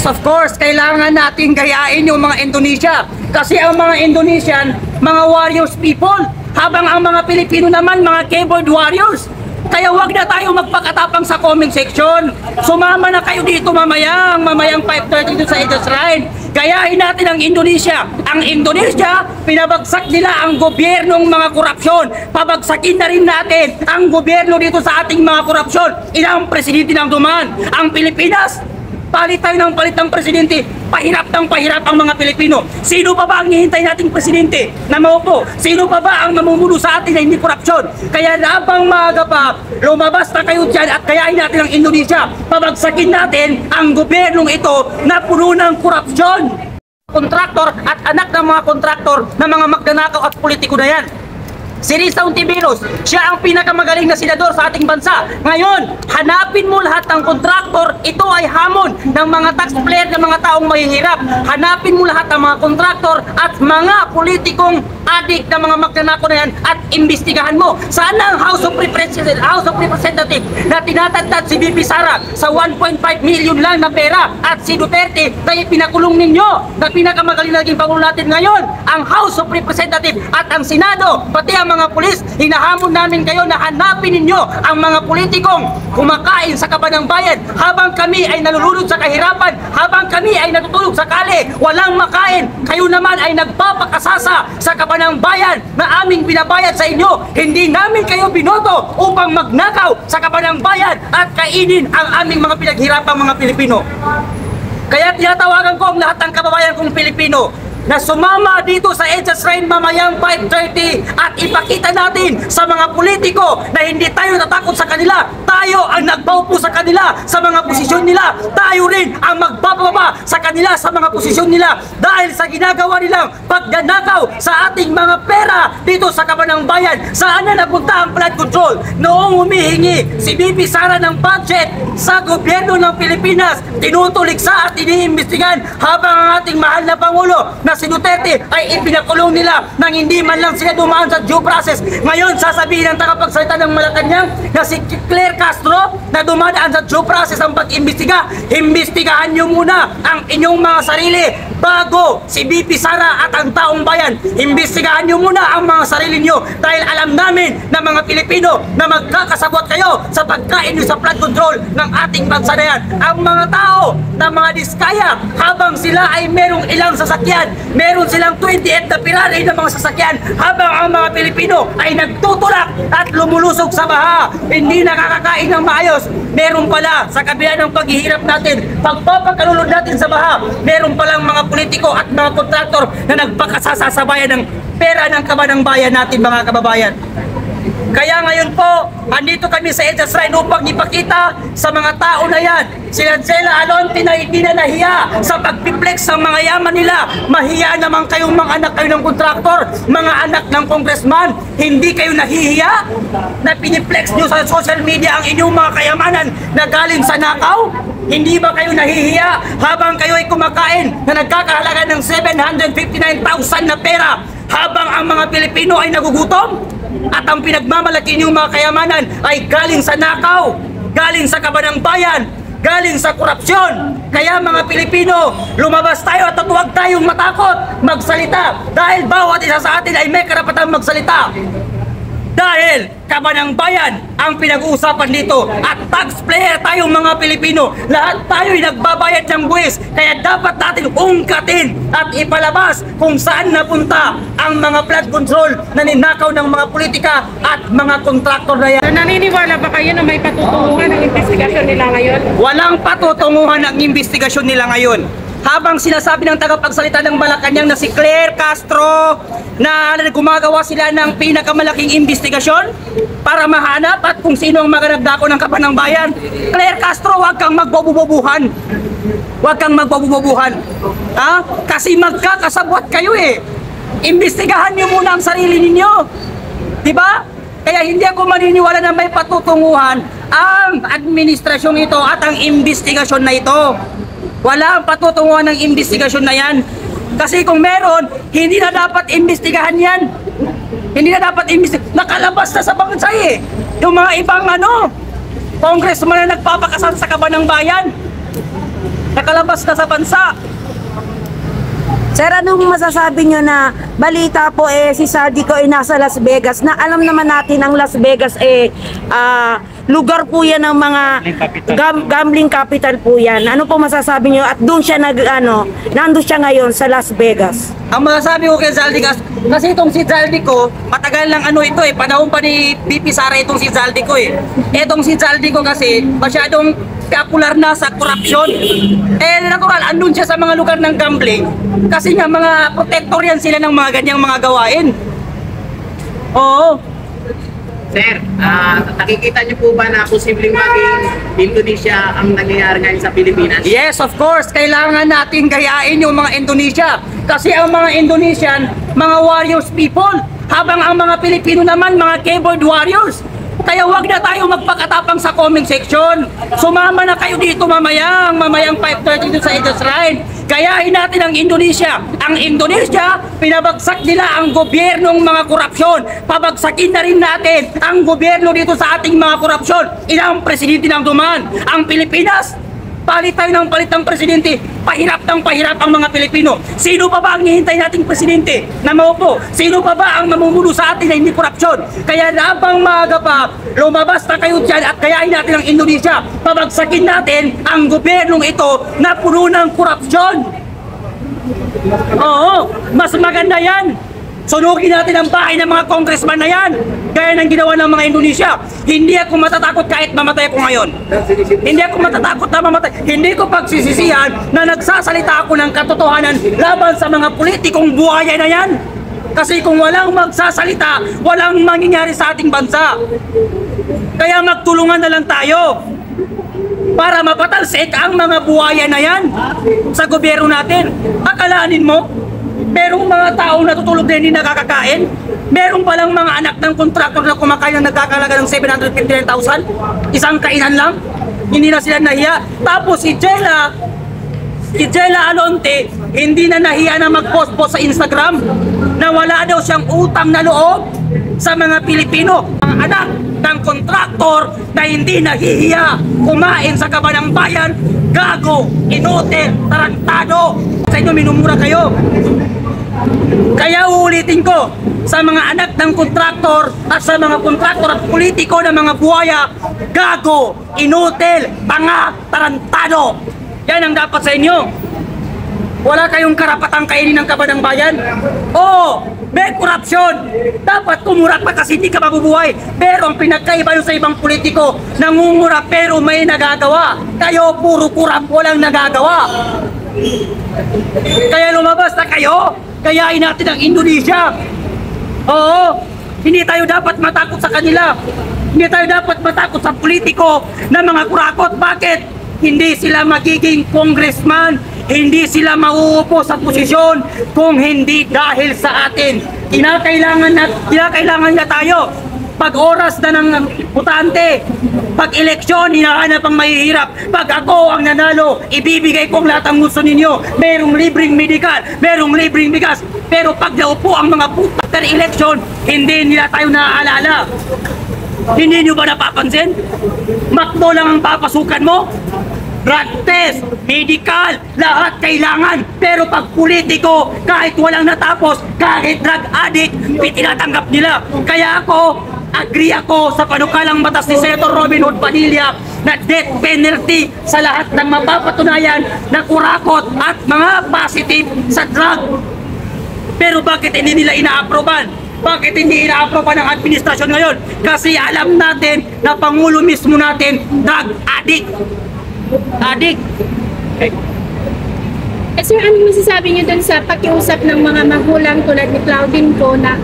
of course, kailangan natin gayain yung mga Indonesia. Kasi ang mga Indonesian, mga warriors people. Habang ang mga Pilipino naman, mga keyboard warriors. Kaya wag na tayo magpakatapang sa comment section. Sumama na kayo dito mamayang 5:30 dito sa Edge Shrine. Gayahin natin ang Indonesia. Ang Indonesia, pinabagsak nila ang gobyernong mga korupsyon. Pabagsakin na rin natin ang gobyerno dito sa ating mga korupsyon. Ilang presidente nang dumaan. Ang Pilipinas, palit tayo ng palit ng presidente. Pahirap ng pahirap ang mga Pilipino. Sino pa ba ang hihintay nating presidente na maupo? Sino pa ba ang namumuno sa atin na hindi korupsyon? Kaya habang maaga pa, lumabas na kayo dyan at kayain natin ang Indonesia. Pabagsakin natin ang gobyernong ito na puno ng korupsyon. Kontraktor at anak ng mga kontraktor na mga magnanakaw at politiko na yan. Si Risa Hontiveros, siya ang pinakamagaling na senador sa ating bansa. Ngayon, hanapin mo lahat ng kontraktor, ito ay hamon ng mga taxpayer ng mga taong mahihirap. Hanapin mo lahat ng mga kontraktor at mga politikong adik na mga magnanakaw na yan at imbestigahan mo. Sana ang House of Representatives na tinatagtad si BP Sara sa 1.5 million lang na pera at si Duterte na ipinakulong ninyo na pinakamagaling na naging pangulo natin ngayon. Ang House of Representatives at ang Senado, pati ang mga pulis, hinahamon namin kayo na hanapin ninyo ang mga politikong kumakain sa kaban ng bayan habang kami ay nalulunod sa kahirapan, habang kami ay natutulog sa kali, walang makain. Kayo naman ay nagpapakasasa sa kaban ng bayan na aming binabayad sa inyo. Hindi namin kayo binoto upang magnakaw sa kaban ng bayan at kainin ang aming mga pinaghirapang mga Pilipino. Kaya tinatawagan ko ang lahat ng kababayan kong Pilipino na sumama dito sa Edge Shrine mamayang 5:30 at ipakita natin sa mga politiko na hindi tayo natakot sa kanila. Tayo ang nagpaupo sa kanila sa mga posisyon nila. Tayo rin ang magbababa sa kanila sa mga posisyon nila dahil sa ginagawa nilang pagdanakaw sa ating mga pera dito sa kaban ng bayan. Saan na napunta ang flood control? Noong humihingi si BP Sara ng budget sa gobyerno ng Pilipinas, tinutuliksa at iniimbestigan habang ang ating mahal na Pangulo na si Duterte ay ipinakulong nila nang hindi man lang sila dumaan sa due process. Ngayon, sasabihin ng tagapagsalita ng Malacanang na si Claire Castro na dumadaan sa due process ang pag-imbestiga. Imbestigahan nyo muna ang inyong mga sarili bago si BP Sara at ang taong bayan. Imbestigahan nyo muna ang mga sarili nyo dahil alam namin na mga Pilipino na magkakasabot kayo sa pagkain nyo sa flood control ng ating bansa na yan. Ang mga tao na mga diskaya habang sila ay merong ilang sasakyan, meron silang 28 na Ferrari na mga sasakyan habang ang mga Pilipino ay nagtutulak at lumulusog sa baha, hindi nakakakain ng maayos. Meron pala sa kabila ng paghihirap natin, pagpapakalulod natin sa baha, meron palang mga politiko at mga kontraktor na nagpakasasabayan ng pera ng kaban ng bayan natin mga kababayan. Kaya ngayon po, andito kami sa Edge Shrine upang ipakita sa mga tao na yan. Si Lancela Alonte na hindi na nahiya sa pagpiplex ng mga yaman nila. Mahiya naman kayong mga anak kayo ng kontraktor, mga anak ng congressman. Hindi kayo nahihiya na piniplex nyo sa social media ang inyong mga kayamanan na galing sa nakaw? Hindi ba kayo nahihiya habang kayo ay kumakain na nagkakahalaga ng 759,000 na pera habang ang mga Pilipino ay nagugutom? At ang pinagmamalaki niyong mga kayamanan ay galing sa nakaw, galing sa kaban ng bayan, galing sa korupsyon. Kaya mga Pilipino, lumabas tayo at huwag tayong matakot magsalita dahil bawat isa sa atin ay may karapatang magsalita. Dahil kaban ng bayan ang pinag-uusapan dito at taxpayer tayong mga Pilipino. Lahat tayo ay nagbabayad ng buwis. Kaya dapat natin ungkatin at ipalabas kung saan napunta ang mga flood control na ninakaw ng mga politika at mga kontraktor na yan. So, naniniwala ba kayo na may patutunguhan ang investigasyon nila ngayon? Walang patutunguhan ang investigasyon nila ngayon. Habang sinasabi ng tagapagsalita ng Malacanang na si Claire Castro na gumagawa sila ng pinakamalaking investigasyon para mahanap at kung sino ang maganagdako ng kaban ng bayan. Claire Castro, huwag kang magbobobobuhan. Huwag kang magbobobobuhan. Ha? Kasi magkakasabwat kayo eh. Imbestigahan niyo muna ang sarili ninyo. Diba? Kaya hindi ako maniniwala na may patutunguhan ang administrasyon ito at ang investigasyon na ito. Wala ang patutunguhan ng investigasyon na yan. Kasi kung meron, hindi na dapat investigahan yan. Hindi na dapat investigahan. Nakalabas na sa bansa eh. Yung mga ibang congressman na nagpapakasal sa kaban ng bayan. nakalabas na sa bansa. Sir, anong masasabi nyo na balita po si Saldico nasa Las Vegas, na alam naman natin ang Las Vegas lugar po yan ng mga gambling capital po yan. Ano po masasabi nyo? At doon siya nandun siya ngayon sa Las Vegas. Ang masasabi ko kay Zaldico, kasi itong si Zaldico, matagal lang panahon pa ni BP Sara itong si Zaldico eh. Itong si Zaldico kasi masyadong popular na sa korupsyon. Natural, andun siya sa mga lugar ng gambling kasi nga mga protector yan sila ng mga ganyang mga gawain. Oo. Sir, nakikita niyo po ba na posibleng maging Indonesia ang nangyayari ngayon sa Pilipinas? Yes, of course. Kailangan natin gayain yung mga Indonesia. Kasi ang mga Indonesian, mga warriors people. Habang ang mga Pilipino naman, mga keyboard warriors. Kaya wag na tayo magpakatapang sa comment section. Sumama na kayo dito mamayang 5:30 dito sa Edos Shrine. Gayahin natin ang Indonesia. Ang Indonesia, pinabagsak nila ang gobyernong mga korupsyon. Pabagsakin na rin natin ang gobyerno dito sa ating mga korupsyon. Ilang presidente nang dumaan. Ang Pilipinas, palit tayo ng palit ng presidente. Pahirap ang mga Pilipino. Sino pa ba ang hihintay nating presidente na maupo? Sino pa ba ang mamumuno sa atin na hindi korupsyon? Kaya habang maaga pa, lumabas na kayo dyan at kayain natin ang Indonesia. Pabagsakin natin ang gobyernong ito na puno ng korupsyon. Oo, mas maganda yan. Sunugin natin ang bahay ng mga congressman na yan. Gaya ng ginawa ng mga Indonesia. Hindi ako matatakot kahit mamatay ako ngayon. Hindi ako matatakot na mamatay. Hindi ko pagsisisihan na nagsasalita ako ng katotohanan laban sa mga politikong buhaya na yan. Kasi kung walang magsasalita, walang mangyayari sa ating bansa. Kaya magtulungan na lang tayo para mapatalsik ang mga buhaya na yan sa gobyerno natin. Akalanin mo, merong mga tao natutulog na hindi nakakakain. Merong palang mga anak ng kontraktor na kumakain na nagkakalaga ng 759,000. Isang kainan lang. Hindi na sila nahiya. Tapos si Jella Alonte, hindi na nahiya na mag-post-post sa Instagram na wala daw siyang utang na loob sa mga Pilipino. Mga anak ng kontraktor na hindi nahihiya kumain sa kabanang bayan, gago, inutil, tarantado. Sa inyo, minumura kayo. Kaya uulitin ko sa mga anak ng kontraktor at sa mga kontraktor at politiko ng mga buhaya, gago, inutil, tanga, tarantado. Yan ang dapat sa inyo. Wala kayong karapatang kainin ng kabanang bayan. Oo, may korupsyon. Dapat kumurat pa kasi hindi ka mabubuhay. Pero ang pinagkaiba sa ibang politiko, nangungura pero may nagagawa. Kayo puro kurap, walang nagagawa. Kaya lumabas na kayo. Kayain natin ang Indonesia. Oo, hindi tayo dapat matakot sa kanila. Hindi tayo dapat matakot sa politiko na mga kurakot. Bakit? Hindi sila magiging congressman. Hindi sila mauupo sa posisyon kung hindi dahil sa atin. Kinakailangan na tayo. Pag oras na ng butante, pag eleksyon, hinahanap ang mahihirap. Pag ako ang nanalo, ibibigay ko ang lahat ang gusto ninyo. Merong libreng medical, merong libreng bigas. Pero pag naupo ang mga puta per eleksyon, hindi nila tayo naaalala. Hindi nyo ba napapansin? McDo lang ang papasukan mo? Drug test, medical, lahat kailangan. Pero pag politiko, kahit walang natapos, kahit drug addict, tinatanggap nila. Kaya agree ako sa panukalang batas ni Senator Robin Hood Padilla na death penalty sa lahat ng mapapatunayan na kurakot at mga positive sa drug. Pero bakit hindi nila ina-aproban? Bakit hindi ina-aproban ng administrasyon ngayon? Kasi alam natin na Pangulo mismo natin drug addict. Sir, ano masasabi niyo dun sa pakiusap ng mga magulang tulad ni Claudine ko na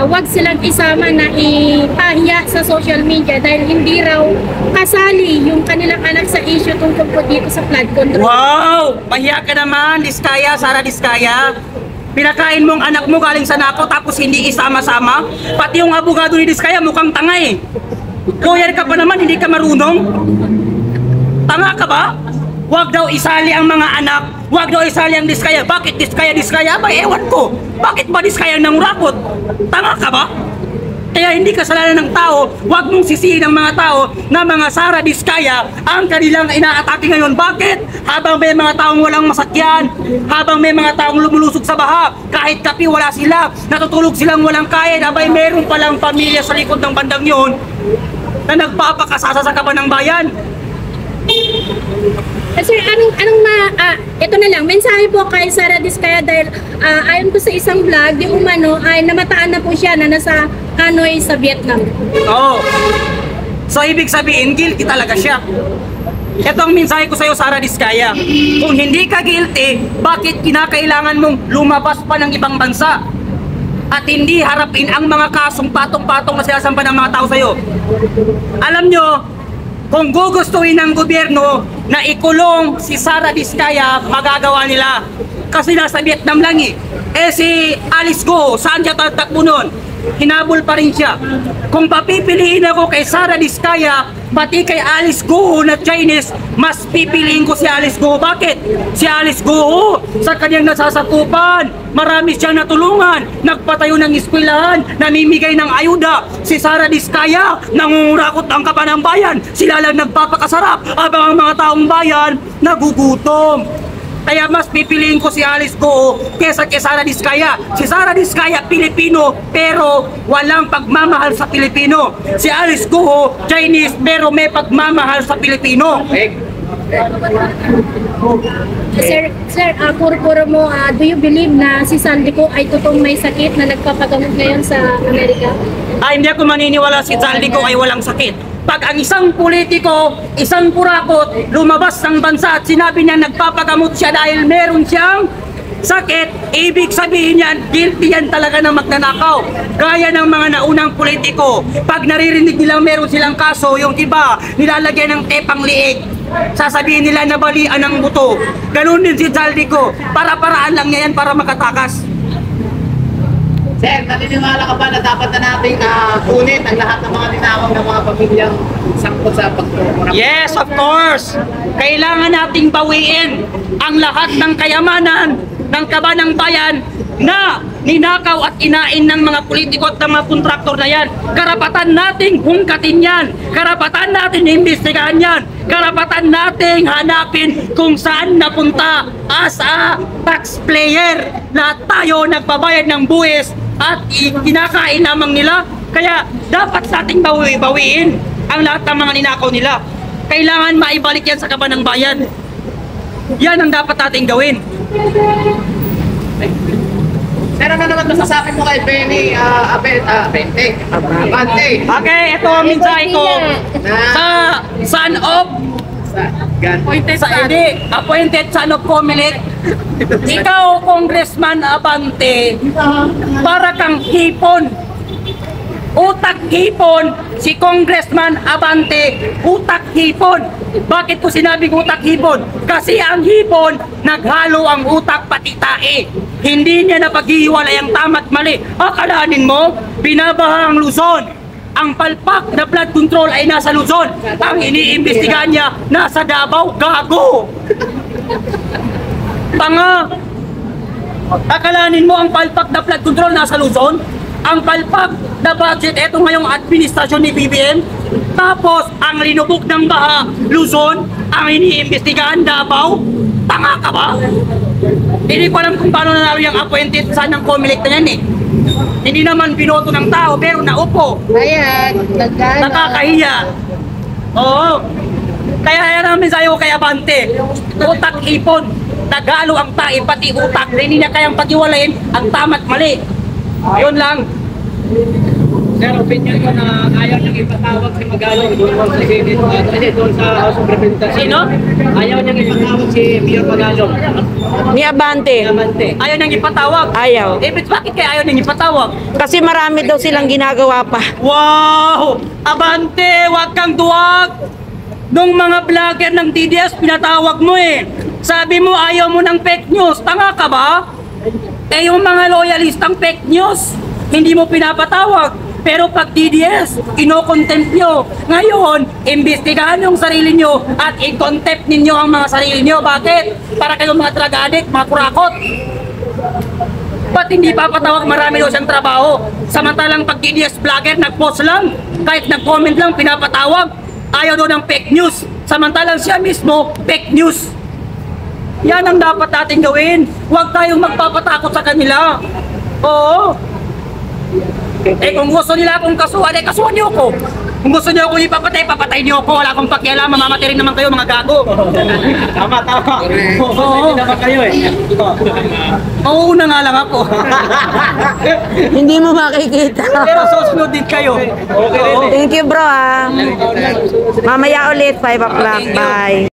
wag silang isama na ipahiya sa social media dahil hindi raw kasali yung kanilang anak sa issue tungkol po dito sa flood control? Wow! Mahiya ka naman, Diskaya, Sara Diskaya. Pinakain mo ang anak mo galing sa nako tapos hindi isama-sama. Pati yung abogado ni Diskaya mukhang tanga eh. Lawyer ka pa naman, hindi ka marunong. Tanga ka ba? Huwag daw isali ang mga anak. Huwag daw isali ang Diskaya. Bakit Diskaya? Ba, ewan ko. Bakit ba Diskaya ang nangurakot? Tanga ka ba? Kaya hindi kasalanan ng tao, huwag mong sisihin ng mga tao na mga Sara Diskaya ang kanilang inaatake ngayon. Bakit? Habang may mga taong walang masakyan, habang may mga taong lumulusog sa baha, kahit kapi wala sila, natutulog silang walang kain, abay meron palang pamilya sa likod ng bandang yun na nagpapakasasa sa kaban ng bayan. Sir, ito na lang, mensahe po kay Sara Diskaya dahil ayon po sa isang vlog, di umano ay namataan na po siya na nasa Hanoi sa Vietnam. Oo. So ibig sabihin, guilty talaga siya. Ito ang mensahe ko sa iyo, Sara Diskaya. Kung hindi ka guilty, bakit kinakailangan mong lumabas pa ng ibang bansa? At hindi harapin ang mga kasong patong-patong na sinasampan ng mga tao sa iyo. Alam nyo, kung gugustuhin ng gobyerno na ikulong si Sara Diskaya, magagawa nila. Kasi nasa Vietnam lang eh. Eh si Alice Go, saan siya tatakbo nun? Hinabol pa rin siya. Kung papipiliin ako kay Sara Diskaya, pati kay Alice Go na Chinese, mas pipiliin ko si Alice Go. Bakit? Si Alice Go, sa kanyang nasasakupan, marami siyang natulungan, nagpatayo ng eskwelahan, namimigay ng ayuda. Si Sara Diskaya, nangungurakot ang kaban ng bayan. Sila lang nagpapakasarap, habang ang mga taong bayan, nagugutom. Kaya mas pipiliin ko si Alice Go kesa kay Sara Diskaya. Si Sara Diskaya, Pilipino, pero walang pagmamahal sa Pilipino. Si Alice Go, Chinese, pero may pagmamahal sa Pilipino. Sir, puro mo, do you believe na si Saldico ay totoong may sakit na nagpapagamot ngayon sa Amerika? Hindi ako maniniwala si Saldico ay walang sakit. Pag ang isang politiko, isang kurakot, lumabas ng bansa at sinabi niya nagpapagamot siya dahil meron siyang sakit, ibig sabihin yan, guilty yan talaga ng magnanakaw. Gaya ng mga naunang politiko, pag naririnig nila meron silang kaso, yung iba, nilalagyan ng tepang liig. Sasabihin nila na balian ng buto. Ganun din si Saldico, para-paraan lang niya yan para makatakas. Sir, naniniwala ka ba na dapat na nating kunin ang lahat ng mga ninakaw ng mga pamilyang sangkot sa pagkukurap? Yes, of course. Kailangan nating bawiin ang lahat ng kayamanan ng kaban ng bayan na ninakaw at inain ng mga politiko at ng mga kontraktor na yan. Karapatan nating hungkatin yan. Karapatan natin imbestigahan yan. Karapatan nating hanapin kung saan napunta as a taxpayer. Lahat tayo nagbabayad ng buwis at kinakain lamang nila. Kaya dapat nating bawiin ang lahat ng mga ninakaw nila. Kailangan maibalik yan sa kaban ng bayan. Yan ang dapat nating gawin. Sir, ano naman masasabi mo kay Benny Abante? Okay, ito ang mensahe ko sa son of appointed son of Comelec. Ikaw, Congressman Abante, para kang hipon. Utak hipon, si Congressman Abante, utak hipon. Bakit ko sinabing utak hipon? Kasi ang hipon, naghalo ang utak pati tae. Hindi niya napaghihiwalay ang tama't mali. Akalanin mo, binabaha ang Luzon. Ang palpak na blood control ay nasa Luzon. Ang iniimbestigahan niya, nasa Davao. Gago! Tanga! Akalanin mo ang palpak na flood control nasa Luzon? Ang palpak na budget, eto ngayong administrasyon ni BBM. Tapos, ang linubog ng baha, Luzon, ang iniimbestigahan, Davao. Tanga ka ba? Hindi ko alam kung paano nanalo yung appointed son ng Comelec na yan eh. Hindi naman binoto ng tao, pero naupo. Ayan, Nakakahiya. Oo. Kaya yan ang mensahe ko kay Abante. Utak ipon. Nagalo ang tae, pati utak. Hindi niya kayang paghiwalayin ang tama't mali. Yun lang. Sir, opinion ko na ayaw niyang ipatawag si Magalong doon sa Senate, kasi doon sa House of Representatives. Sino? Ayaw niyang ipatawag si Mayor Magalong. Ni Abante. Abante. Ayaw niyang ipatawag. Ayaw. Eh, bakit kaya ayaw niyang ipatawag? Kasi marami daw silang ginagawa pa. Wow! Abante, wag kang duwag! Nung mga vlogger ng TDS, pinatawag mo eh. Sabi mo ayaw mo ng fake news. Tanga ka ba? Eh yung mga loyalistang fake news, hindi mo pinapatawag. Pero pag TDS, ino-contempt nyo. Ngayon, imbestigahan yung sarili nyo at i-contempt ninyo ang mga sarili nyo. Bakit? Para kayong mga drug addict, mga kurakot. Ba't hindi papatawag? Marami daw siyang trabaho. Samantalang pag DDS vlogger, nag-post lang, kahit nag-comment lang, pinapatawag. Ayaw daw ng fake news. Samantalang siya mismo, fake news. Yan ang dapat natin gawin. Huwag tayong magpapatakot sa kanila. Oo. Eh kung gusto nila akong kasuhan, eh kasuhan niyo ako. Kung gusto niyo akong ipapatay, papatay niyo ako. Wala akong pakialam, mamamatay rin naman kayo mga gago. Tama. Oo. Hindi naman kayo eh. Mauuna nga lang ako. Hindi mo makikita. Pero susunod din kayo. Okay rin eh. Thank you bro ah. Mamaya ulit 5 o'clock. Bye.